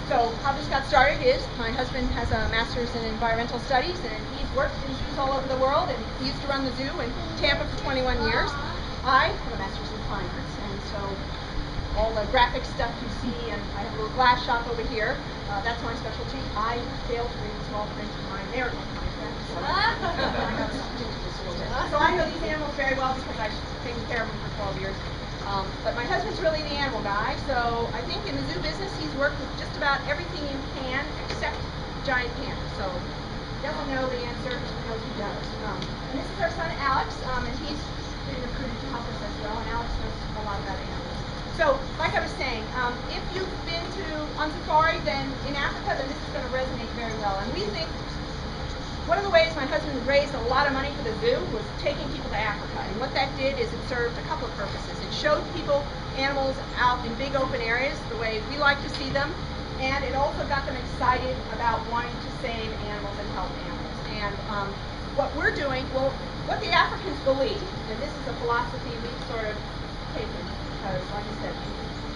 So how this got started is my husband has a master's in environmental studies, and he's worked in zoos all over the world, and he used to run the zoo in Tampa for 21 years. I have a master's in fine arts, and so all the graphic stuff you see, and I have a little glass shop over here. That's my specialty. I failed to read small print in my marital contract, so I got sucked into this a little bit. So I know these animals very well because I've taken care of them for 12 years. But my husband's really the animal guy, so I think in the zoo business he's worked with just about everything you can except giant pandas. So he doesn't know the answer, he knows he does. And this is our son Alex, and he's been recruited to help us as well, and Alex knows a lot about animals. So, like I was saying, if you've been on safari then in Africa, then this is going to resonate very well. And we think one of the ways my husband raised a lot of money for the zoo was taking people to Africa. And what that did is it served a couple of purposes. It showed people animals out in big open areas the way we like to see them. And it also got them excited about wanting to save animals and help animals. And what we're doing, well, what the Africans believe, and this is a philosophy we've sort of taken, because like I said,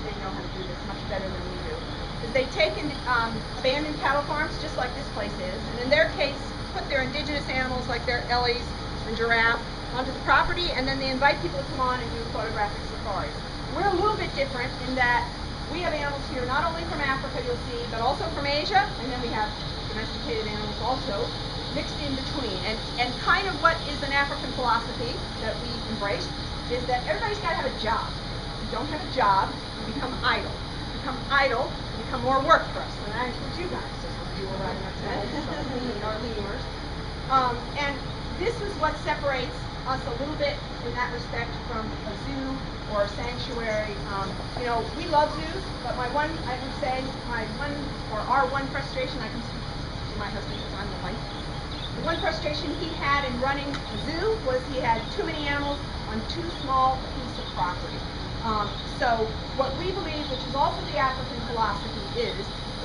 they know how to do this much better than we do, is they've taken abandoned cattle farms just like this place is, and in their case put their indigenous animals like their ellies and giraffe onto the property, and then they invite people to come on and do photographic safaris. We're a little bit different in that we have animals here not only from Africa, you'll see, but also from Asia, and then we have domesticated animals also mixed in between. And kind of what is an African philosophy that we embrace is that everybody's got to have a job. If you don't have a job, you become idle. If you become idle, you become more work for us. And that includes you guys, as you were riding up today, our lemurs. And this is what separates us a little bit in that respect from a zoo or a sanctuary. You know, we love zoos, but I would say, our one frustration, I can speak to my husband because I'm the wife. The one frustration he had in running a zoo was he had too many animals on too small a piece of property. So what we believe, which is also the African philosophy, is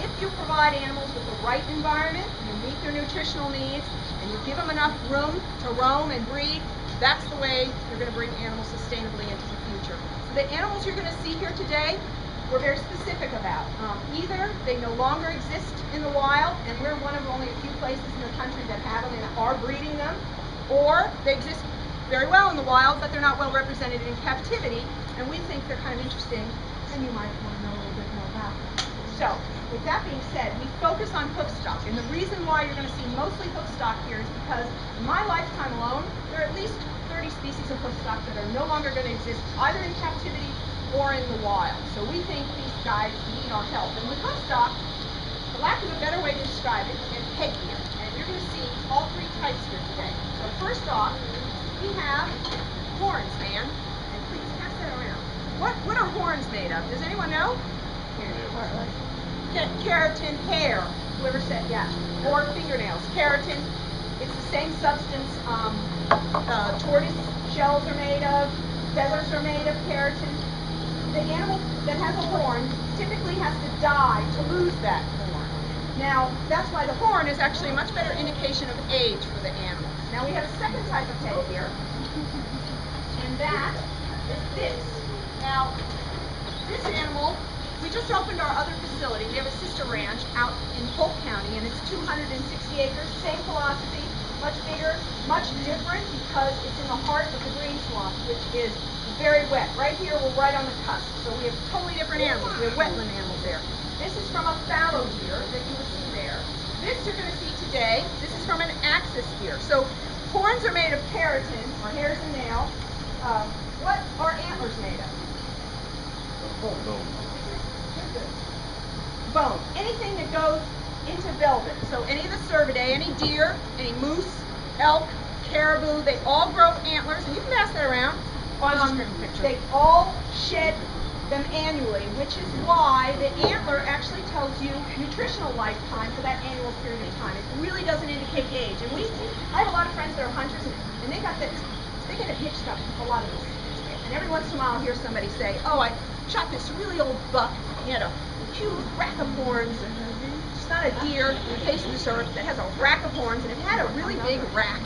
if you provide animals with the right environment, you meet their nutritional needs, and you give them enough room to roam and breed, that's the way you're going to bring animals sustainably into the future. So the animals you're going to see here today, we're very specific about. Either they no longer exist in the wild, and we're one of only a few places in the country that have them and are breeding them, or they exist very well in the wild, but they're not well represented in captivity, and we think they're kind of interesting, and you might want to know a little bit more about them. So, with that being said, we focus on hoofstock, and the reason why you're going to see mostly hoofstock here is because in my lifetime alone, there are at least 30 species of hoofstock that are no longer going to exist either in captivity or in the wild. So we think these guys need our help. And with hoofstock, for lack of a better way to describe it, and headgear, and you're going to see all three types here today. So first off, we have horns, man. And please pass that around. What are horns made of? Does anyone know? Keratin, hair. Whoever said, yeah. Or fingernails. Keratin. It's the same substance tortoise shells are made of. Feathers are made of keratin. The animal that has a horn typically has to die to lose that horn. Now, that's why the horn is actually a much better indication of age for the animal. Now we have a second type of head here, and that is this. Now, this animal, we just opened our other facility. We have a sister ranch out in Polk County, and it's 260 acres, same philosophy, much bigger, much different because it's in the heart of the green swamp, which is very wet. Right here, we're right on the cusp, so we have totally different animals. We have wetland animals there. This is from a fallow deer that you will see there. This you're going to see today. This is from an axis deer. So horns are made of keratin, or hairs and nails. What are antlers made of? Bone. Anything that goes into velvet. So any of the cervidae, any deer, any moose, elk, caribou, they all grow antlers, and you can pass that around. They all shed them annually, which is why the antler actually tells you nutritional lifetime for that annual period of time. It really doesn't indicate age. And I have a lot of friends that are hunters, and they get it mixed up with a lot of this. And every once in a while I'll hear somebody say, oh, I shot this really old buck, he had a huge rack of horns. It's not a deer in the case of this earth that has a rack of horns, and it had a really big rack.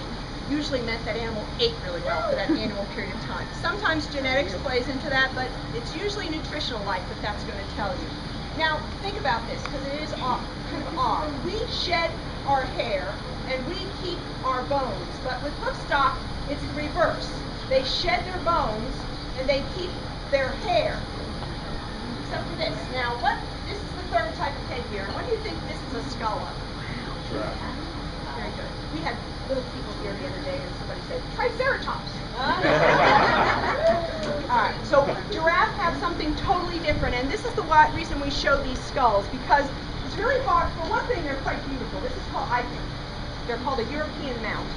Usually meant that animal ate really well for that annual period of time. Sometimes genetics plays into that, but it's usually nutritional life that that's going to tell you. Now, think about this, because it is kind of odd. We shed our hair, and we keep our bones, but with hoofstock, it's the reverse. They shed their bones, and they keep their hair. Except for this. Now, this is the third type of headgear. What do you think this is a skull of? Very good. We had little people here the other day, and somebody said, Triceratops. All right, so giraffes have something totally different, and this is the reason we show these skulls, because it's really hard. For one thing, they're quite beautiful. This is called, I think, they're called a European mount.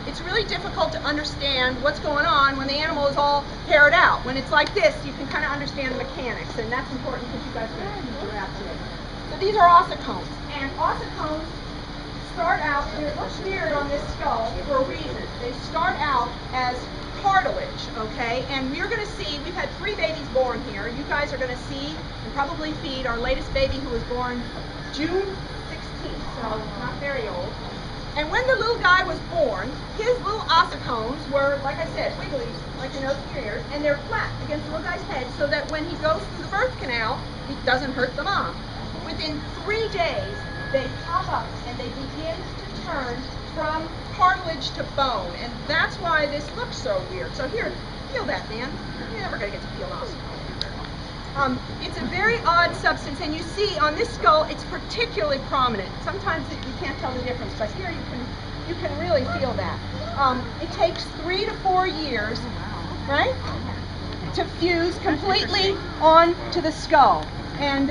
It's really difficult to understand what's going on when the animal is all haired out. When it's like this, you can kind of understand the mechanics, and that's important because you guys are going to see giraffe today. So these are ossicones, and ossicones start out, and it looks weird on this skull for a reason. They start out as cartilage, okay? And we're going to see, we've had 3 babies born here. You guys are going to see and probably feed our latest baby who was born June 16th, so not very old. And when the little guy was born, his little ossicones were, like I said, wiggly, like your nose and your ears, and they're flat against the little guy's head so that when he goes through the birth canal, he doesn't hurt the mom. Within 3 days, they pop up and they begin to turn from cartilage to bone, and that's why this looks so weird. So here, feel that, man. You're never going to get to feel an ossicone. It's a very odd substance, and you see on this skull, it's particularly prominent. Sometimes you can't tell the difference, but here you can really feel that. It takes 3 to 4 years, right, to fuse completely onto the skull. And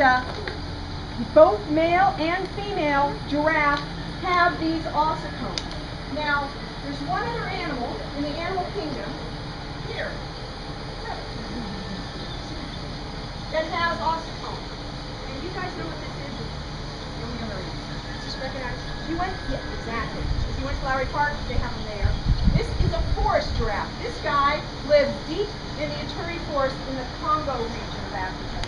both male and female giraffe have these ossicones. Now, there's one other animal in the animal kingdom, here, that has ossicones. And you guys know what this is? Just recognize. Yeah, exactly. If you went to Lowry Park, they have them there. This is a forest giraffe. This guy lives deep in the Ituri forest in the Congo region of Africa.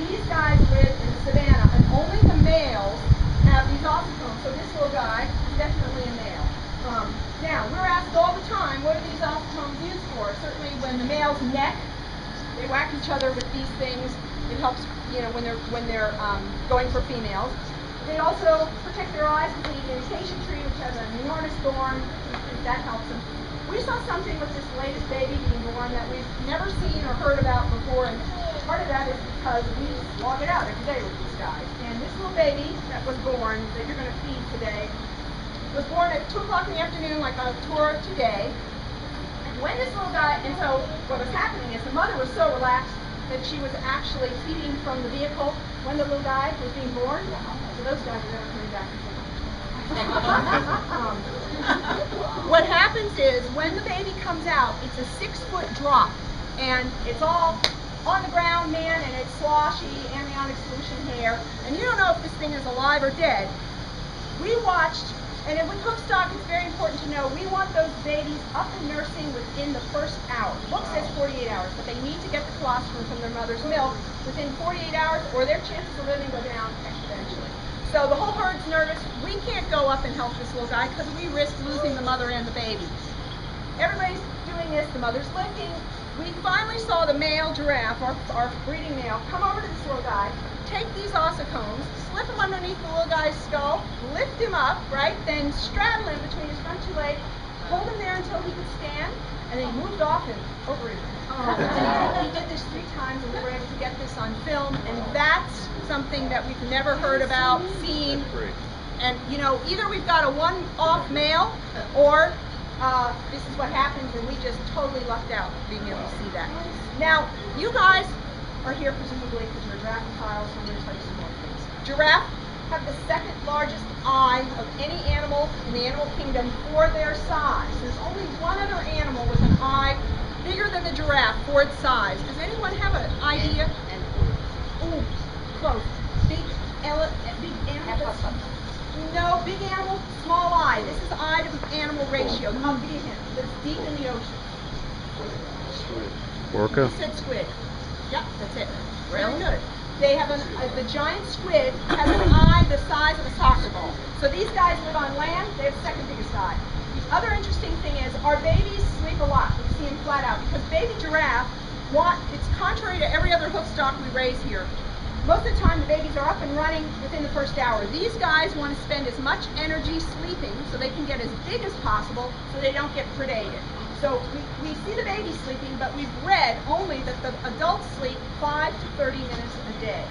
These guys live in the savannah, and only the males have these ossicones. So this little guy is definitely a male. Now, we're asked all the time, what are these ossicones used for? Certainly when the males neck, they whack each other with these things. It helps, when they're going for females. They also protect their eyes with the acacia tree, which has an enormous thorn. That helps them. We saw something with this latest baby being born that we've never seen or heard about before, and part of that is because we log it out every day with these guys. And this little baby that was born, that you're going to feed today, was born at 2 o'clock in the afternoon, like on a tour today. And when this little guy, and so what was happening is the mother was so relaxed that she was actually feeding from the vehicle when the little guy was being born. So those guys are never coming back. What happens is when the baby comes out, it's a 6-foot drop, and it's all on the ground, man, and it's sloshy, amniotic solution hair, and you don't know if this thing is alive or dead. We watched, and with hoofstock, it's very important to know, we want those babies up and nursing within the first hour. The book says 48 hours, but they need to get the colostrum from their mother's milk within 48 hours, or their chances of living go down exponentially. So the whole herd's nervous. We can't go up and help this little guy because we risk losing the mother and the baby. Everybody's doing this. The mother's licking. We finally saw the male giraffe, our breeding male, come over to this little guy, take these ossicones, slip him underneath the little guy's skull, lift him up, right, then straddle him between his front 2 legs, hold him there until he could stand, and then he moved off and over him. He did this 3 times, and we were able to get this on film, and that's something that we've never heard about, seen, and either we've got a one-off male, or this is what happens, and we just totally lucked out being able to see that. Now, you guys are here presumably because you're giraffophiles, so I'm going to tell you some more things. Giraffes have the 2nd largest eye of any animal in the animal kingdom for their size. There's only one other animal with an eye bigger than the giraffe for its size. Does anyone have an idea? Ooh, close. Big animal. No, big animal, small eye. This is eye to animal ratio. I'll give you a hint. That's deep in the ocean. Orca? You said squid. Yep, that's it. Really good. They have the giant squid has an eye the size of a soccer ball. So these guys live on land. They have the 2nd biggest eye. The other interesting thing is our babies sleep a lot. We see them flat out because baby giraffe it's contrary to every other hoofstock we raise here. most of the time the babies are up and running within the first hour. These guys want to spend as much energy sleeping so they can get as big as possible so they don't get predated. So we see the baby sleeping, but we've read only that the adults sleep 5 to 30 minutes a day.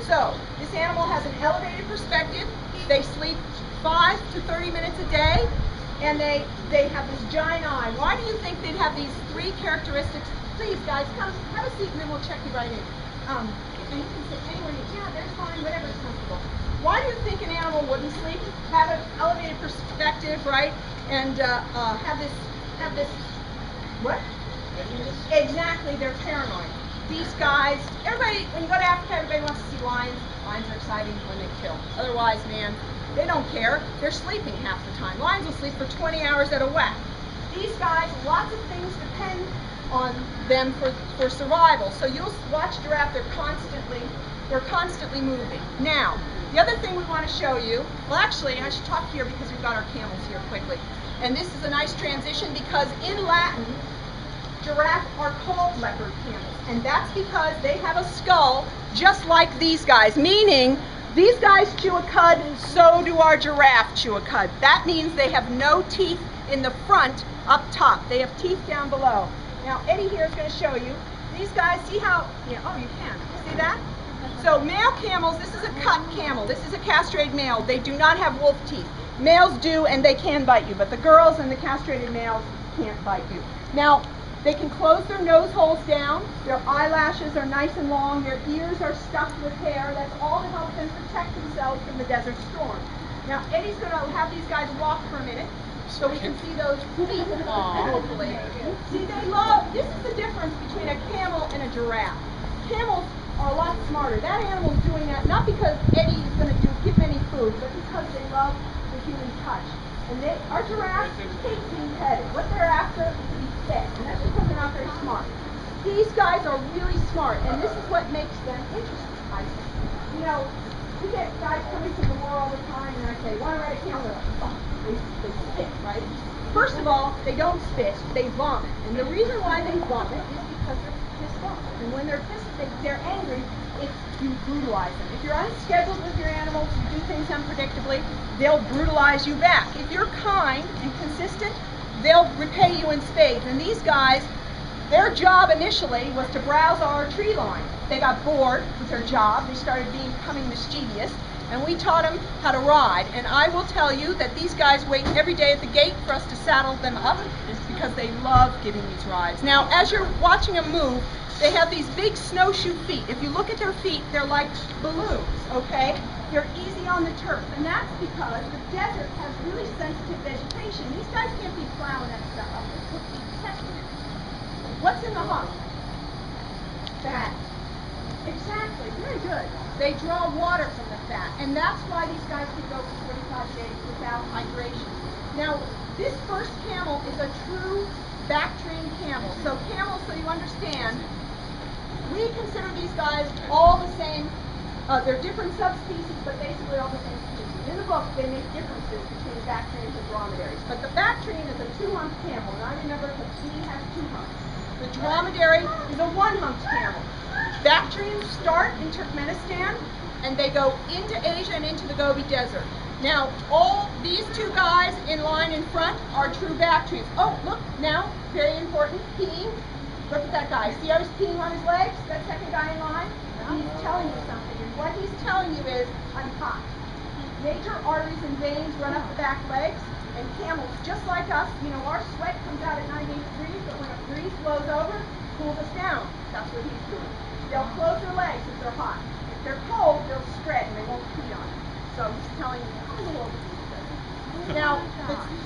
So this animal has an elevated perspective. They sleep 5 to 30 minutes a day, and they have this giant eye. Why do you think they'd have these 3 characteristics? Please, guys, come have a seat, and then we'll check you right in. And you can sit anywhere you yeah, that's fine, whatever's comfortable. Why do you think an animal wouldn't sleep? Have an elevated perspective, right? And have this what? Exactly, they're paranoid. These guys, everybody, when you go to Africa, everybody wants to see lions. Lions are exciting when they kill. Otherwise, man, they don't care. They're sleeping half the time. Lions will sleep for 20 hours at a whack. These guys, lots of things depend on them for survival. So you'll watch giraffe, they're constantly moving. Now, the other thing we want to show you, well actually, I should talk here because we've got our camels here quickly. And this is a nice transition because in Latin, giraffe are called leopard camels. And that's because they have a skull just like these guys, meaning these guys chew a cud, so do our giraffe chew a cud. That means they have no teeth in the front up top. They have teeth down below. Now, Eddie here is going to show you. These guys, see how, yeah, oh, you can. See that? So male camels, this is a cut camel. This is a castrated male. They do not have wolf teeth. Males do, and they can bite you, but the girls and the castrated males can't bite you. Now, they can close their nose holes down. Their eyelashes are nice and long. Their ears are stuffed with hair. That's all to help them protect themselves from the desert storm. Now, Eddie's going to have these guys walk for a minute so we can see those feet, hopefully. See, they love, this is the difference between a camel and a giraffe. Camels are a lot smarter. That animal's doing that not because Eddie is going to give them any food, but because they love the human touch. And our giraffes hate being petted. What they're after is to be fed, and that's because they're not very smart. These guys are really smart, and this is what makes them interesting, I think. You know, we get guys coming from the war all the time, and I say, want to ride a camel? They spit, right? First of all, they don't spit, they vomit. And the reason why they vomit is because they're pissed off. And when they're pissed, they're angry if you brutalize them. If you're unscheduled with your animals, you do things unpredictably, they'll brutalize you back. If you're kind and consistent, they'll repay you in spades. And these guys, their job initially was to browse our tree line. They got bored with their job. They started becoming mischievous. And we taught them how to ride. And I will tell you that these guys wait every day at the gate for us to saddle them up because they love giving these rides. Now, as you're watching them move, they have these big snowshoe feet. If you look at their feet, they're like balloons, okay? They're easy on the turf. And that's because the desert has really sensitive vegetation. These guys can't be plowing that stuff up. What's in the hump? Fat. Exactly, very good. They draw water from the fat, and that's why these guys can go for 45 days without hydration. Now, this first camel is a true back-trained camel. So camels, so you understand, we consider these guys all the same. They're different subspecies, but basically all the same species. In the book, they make differences between back-trains and dromedaries. But the back-train is a 2-hump camel, and I remember that he has 2 humps. The dromedary is a 1-humped camel. Back-trains start in Turkmenistan, and they go into Asia and into the Gobi Desert. Now, all these 2 guys in line in front are true back-trains. Oh, look, now, very important, peeing. Look at that guy. See how he's peeing on his legs? That second guy in line? He's telling you something. And what he's telling you is, I'm hot. Major arteries and veins run up the back legs, and camels, just like us, you know, our sweat comes out at 98 degrees, but when a breeze blows over, it cools us down. That's what he's doing. They'll close their legs if they're hot. If they're cold, they'll spread and they won't pee on it. So he's telling you, I'm a little overused. Now,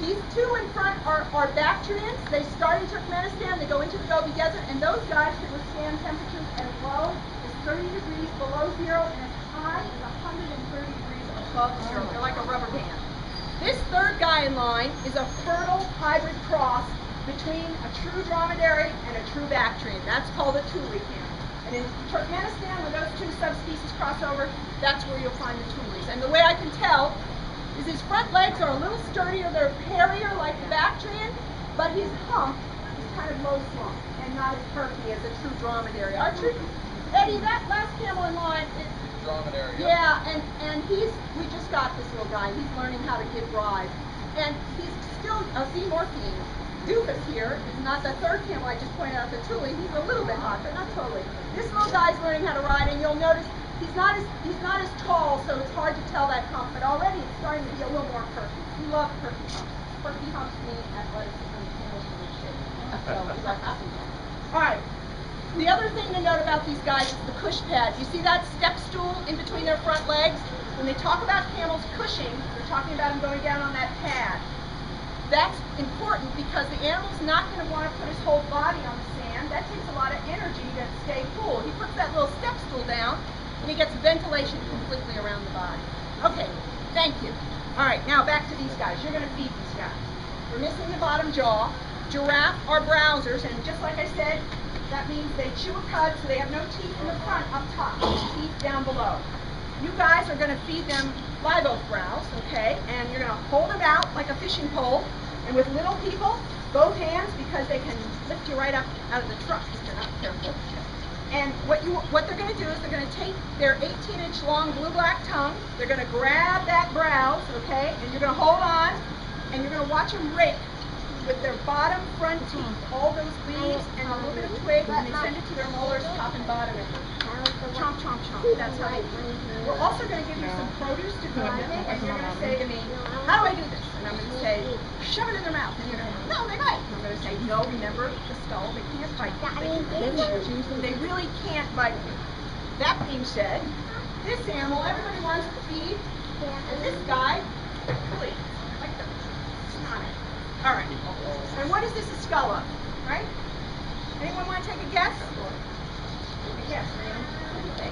these 2 in front are back-trains. They start in Turkmenistan, they go into the Gobi Desert, and those guys can withstand temperatures as low as 30 degrees below zero and as high as 130 degrees above zero. They're like a rubber band. This 3rd guy in line is a fertile hybrid cross between a true dromedary and a true back-train. That's called a Thule camel. And in Turkmenistan, where those 2 subspecies cross over, that's where you'll find the Thules. And the way I can tell is his front legs are a little sturdier, they're hairier like the back-train, but his hump is kind of low-slung and not as perky as a true dromedary. Our true, Eddie, that last camel in line, common area. Yeah, and we just got this little guy. He's learning how to give rides. And he's still a xenomorphine. Doofus here is not the third camel I just pointed out, the Thule. He's a little bit odd, but not totally. This little guy's learning how to ride, and you'll notice he's not as tall, so it's hard to tell that hump, but already it's starting to be a little more perky. We love perky humps. Perky humps mean athleticism, camels are in shape. So we like to see that. All right. The other thing to note about these guys is the cush pad. You see that step stool in between their front legs? When they talk about camels cushing, they're talking about them going down on that pad. That's important because the animal's not going to want to put his whole body on the sand. That takes a lot of energy to stay cool. He puts that little step stool down, and he gets ventilation completely around the body. Okay, thank you. All right, now back to these guys. You're going to feed these guys. We're missing the bottom jaw. Giraffe are browsers, and just like I said, that means they chew a cud, so they have no teeth in the front up top, teeth down below. You guys are going to feed them live oak browse, okay? And you're going to hold them out like a fishing pole, and with little people, both hands, because they can lift you right up out of the truck if you're not careful. And what they're going to do is they're going to take their 18-inch long blue-black tongue, they're going to grab that browse, okay? And you're going to hold on, and you're going to watch them rake with their bottom front teeth, all those leaves and a little bit of twig, and they send it to their molars, top and bottom, and chomp, chomp, chomp. That's how they do it. We're also going to give you some produce to feed them, and you're going to say to me, how do I do this? And I'm going to say, shove it in their mouth. And you're going to go, no, they bite. And I'm going to say, no, remember the skull, they can't bite you. They really can't bite you. That being said, this animal, everybody wants to feed, and this guy, really, like the snot. All right. And what is this a skull of? Right? Anyone want to take a guess? A guess, man. Okay.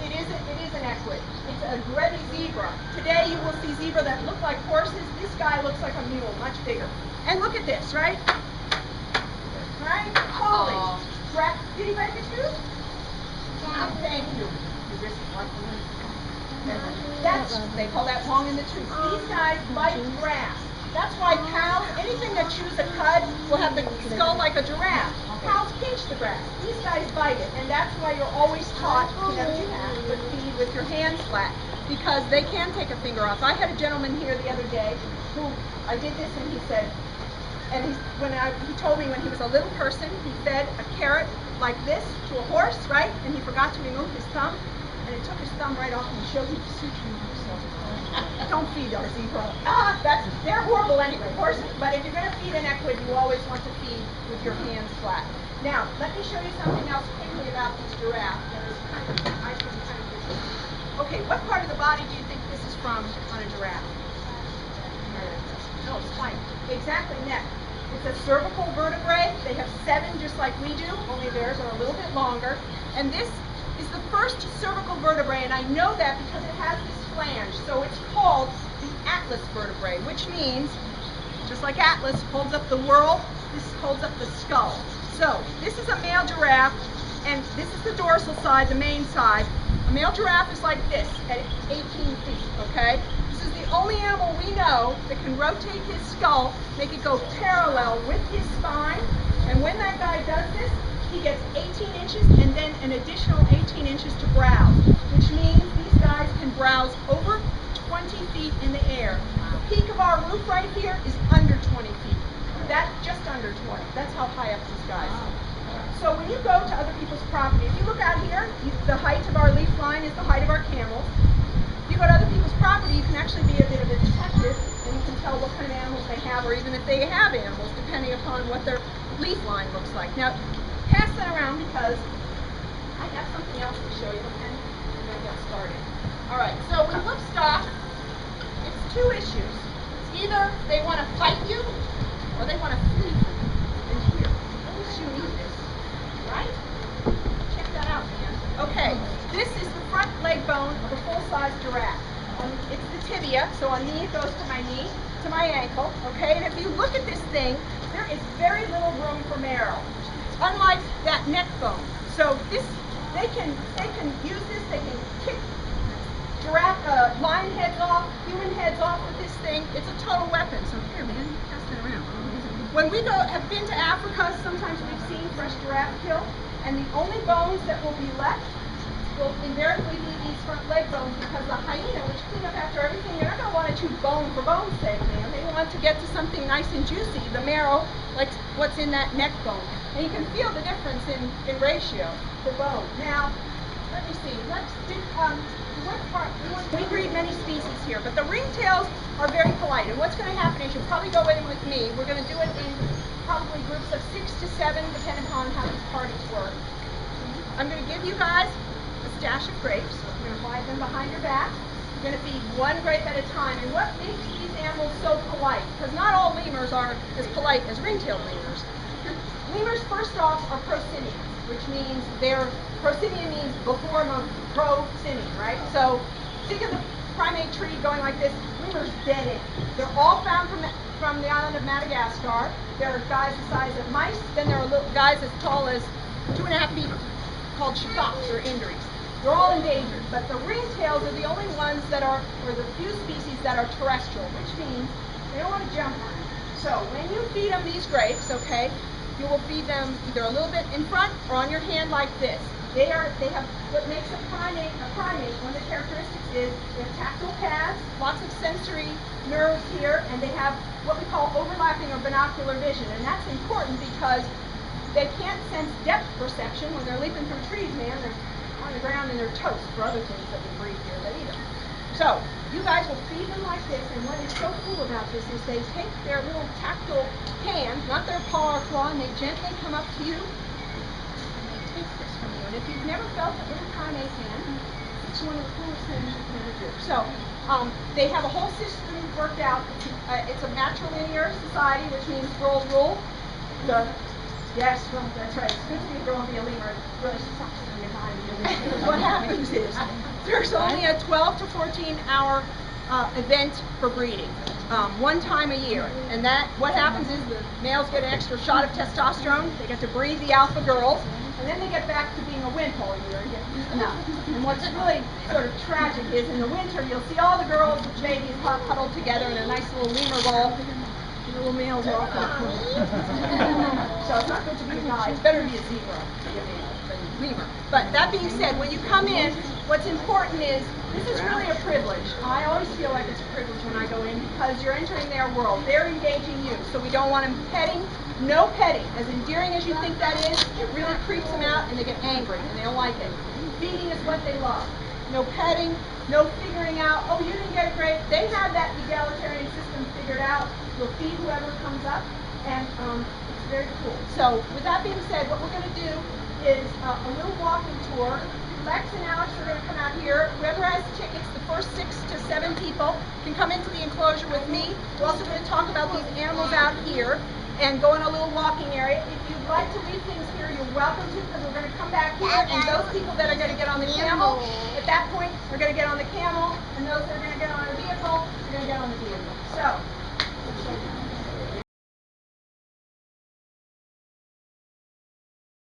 It is an equid. It's a Grevy zebra. Today you will see zebra that look like horses. This guy looks like a mule, much bigger. And look at this, right? Right? Holy crap. Did he bite your tooth? Yeah. Thank you. They call that long in the tooth. These guys bite grass. That's why cows, anything that chews a cud will have the skull like a giraffe. Cows pinch the grass. These guys bite it, and that's why you're always taught, to feed with your hands flat, because they can take a finger off. I had a gentleman here the other day who I did this, and he said, he told me when he was a little person, he fed a carrot like this to a horse, right? And he forgot to remove his thumb, and it took his thumb right off and showed him the suture. Don't feed our zebra. They're horrible anyway, horses. But if you're going to feed an equid, you always want to feed with your hands flat. Now, let me show you something else quickly about these giraffes. Okay, what part of the body do you think this is from on a giraffe? No, it's fine. Exactly, neck. It's a cervical vertebrae. They have 7 just like we do, only theirs are a little bit longer. And this is the first cervical vertebrae, and I know that because it has this flange. So it's called the atlas vertebrae, which means, just like Atlas holds up the world, this holds up the skull. So this is a male giraffe, and this is the dorsal side, the main side. A male giraffe is like this at 18 feet, okay? This is the only animal we know that can rotate his skull, make it go parallel with his spine, and when that guy does this, he gets 18 inches and then an additional 18 inches to browse, which means these guys can browse over 20 feet in the air. The peak of our roof right here is under 20 feet. That's just under 20. That's how high up these guys are. So when you go to other people's property, if you look out here, the height of our leaf line is the height of our camels. If you go to other people's property, you can actually be a bit of a detective, and you can tell what kind of animals they have, or even if they have animals, depending upon what their leaf line looks like. Now, pass that around because I have something else to show you, and we're going to get started. All right, so with livestock, it's 2 issues. It's either they want to fight you, or they want to flee from you. And here, you need this, right? Check that out, man. Okay, this is the front leg bone of a full-size giraffe. It's the tibia, so on me it goes to my knee, to my ankle, okay? And if you look at this thing, there is very little room for marrow. Unlike that neck bone. So this, they can use this, they can kick giraffe, lion heads off, human heads off with this thing. It's a total weapon. So here, man, pass that around. When we have been to Africa, sometimes we've seen fresh giraffe kill, and the only bones that will be left will invariably be these front leg bones, because the hyena, which clean up after everything, you're not going to want to chew bone for bone's sake, man. They want to get to something nice and juicy, the marrow, like what's in that neck bone. And you can feel the difference in ratio for bone. Now, let me see. Let's do, what part? We breed many species here, but the ringtails are very polite. And what's going to happen is you'll probably go in with me. We're going to do it in probably groups of 6 to 7, depending upon how these parties work. I'm going to give you guys a stash of grapes. You're going to hide them behind your back. You're going to feed one grape at a time. And what makes these animals so polite? Because not all lemurs are as polite as ringtailed lemurs. Lemurs, first off, are prosimians, which means prosimian means before prosimian, right? So think of the primate tree going like this. Lemurs dead end. They're all found from the island of Madagascar. There are guys the size of mice. Then there are little guys as tall as 2.5 feet called shafaks or indries. They're all endangered, but the ringtails are the only ones that are, or the few species that are terrestrial, which means they don't want to jump on you. So when you feed them these grapes, okay, you will feed them either a little bit in front or on your hand like this. They have what makes a primate. One of the characteristics is they have tactile pads, lots of sensory nerves here, and they have what we call overlapping or binocular vision, and that's important because they can't sense depth perception when they're leaping from trees, man. They're on the ground and they're toast for other things that we breed here that eat them. So you guys will feed them like this, and what is so cool about this is they take their little tactile hand, not their paw or claw, and they gently come up to you and they take this from you. And if you've never felt a little primate hand, it's one of the coolest things you can ever do. So they have a whole system worked out. It's a matrilinear society, which means girls rule. Yes, well, that's right. It's good to be a girl and be a lemur. It really sucks when you're not a lemur. Because what happens is there's only a 12 to 14 hour event for breeding, one time a year. And that, what happens is the males get an extra shot of testosterone. They get to breed the alpha girls. And then they get back to being a wimp all year and get beaten up. And what's really sort of tragic is in the winter you'll see all the girls with babies huddled together in a nice little lemur ball. The little males are all so it's not good to be a guy. It's better to be a zebra to be a male than a lemur. But that being said, when you come in, what's important is this is really a privilege. I always feel like it's a privilege when I go in because you're entering their world. They're engaging you, so we don't want them petting. No petting. As endearing as you think that is, it really creeps them out and they get angry and they don't like it. Feeding is what they love. No petting, no figuring out, oh, you didn't get a grape. They have that egalitarian system figured out. You'll feed whoever comes up, and it's very cool. So with that being said, what we're going to do is a little walking tour. Lex and Alex are going to come out here. Whoever has tickets, the first 6 to 7 people can come into the enclosure with me. We're also going to talk about these animals out here and go in a little walking area. If you'd like to leave things here, you're welcome to, because we're going to come back here, and those people that are going to get on the camel, at that point, are going to get on the camel, and those that are going to get on a vehicle